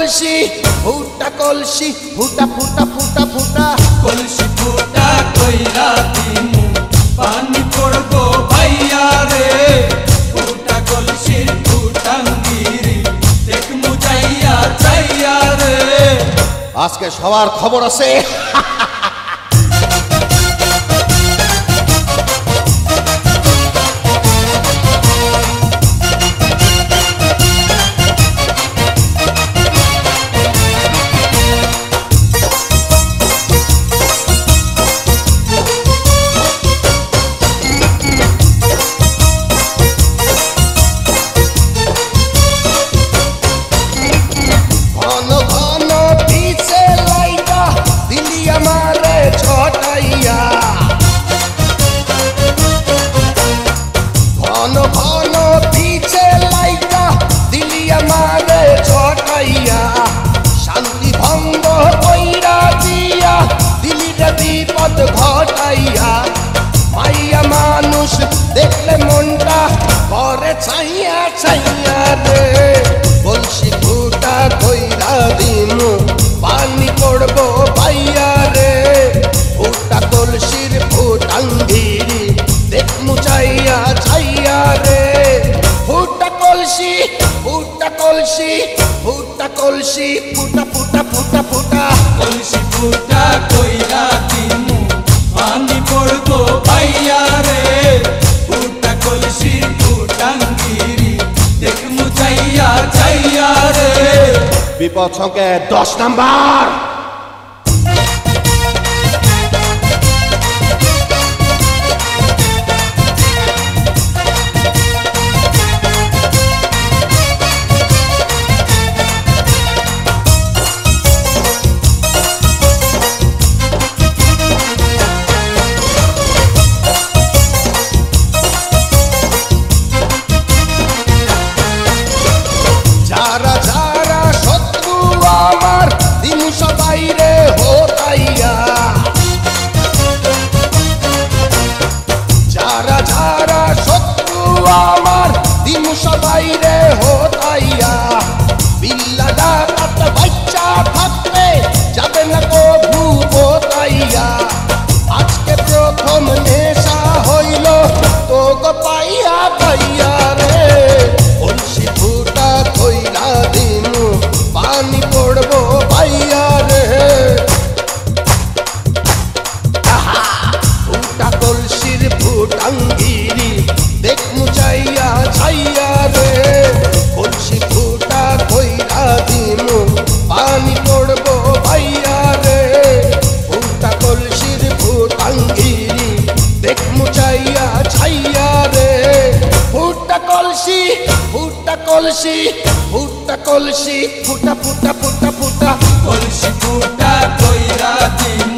কলসি ফুটা কলসি ফুটা ফুটা ফুটা ফুটা কলসি ফুটা কইরা দিমু পানি পড়বো ভাইয়া রে ফুটা কলসির ফুটাঙ্গিরি দেখমু যাইয়া যাইয়া রে আজকে সবার খবর আছে শান্তি ভঙ্গ কইরা দিয়া দিলিটা বিপদ ঘটাইয়া মাইয়া মানুষ দেখলে মনটা করে ছাইয়া ছাইয়া রে কলসি ফুটা কইরা দিমু পানি পড়বো ভাইয়া রে ফুটা কলসির ফুটাঙ্গিরি দেখমু চাইয়া ছাইয়া রে ফুটা কলসি ফুটা কলসি ফুটা কলসি ফুটা ফুটা ফুটা ফুটা কলসি ফুটা কইরা দিমু পানি পড়বো ভাইয়া রে ফুটা কলসির ফুটাঙ্গিরি দেখমু যাইয়া যাইয়া রে বিপদ সংকেত 10 নাম্বার যারা যারা শত্রু আমার দিন সবাই রে হোতাইয়া যারা যারা শত্রু আমার দিন সবাই রে হোতাইয়া বিল্লা ডাকাত বাচ্চা থাকলে যাবে না কভু বোতাইয়া আজকে প্রথম নেশা হইল তো গো পাইয়া পাইয়া রে কলসি ফুটা কইরা দিমু পানি পড়বো ভাইয়া রে ফুটা কলসির ফুটাঙ্গিরি দেখমু চাইয়া ছাইয়া রে কলসি ফুটা কইরা দিমু পানি পড়বো ভাইয়া রে ফুটা কলসির ফুটাঙ্গিরি দেখমু চাইয়া ছাইয়া রে ফুটা কলসি ফুটা কলসি ফুটা কলসি ফুটা ফুটা ফুটা ফুটা কলসি ফুটা কইরা দিমু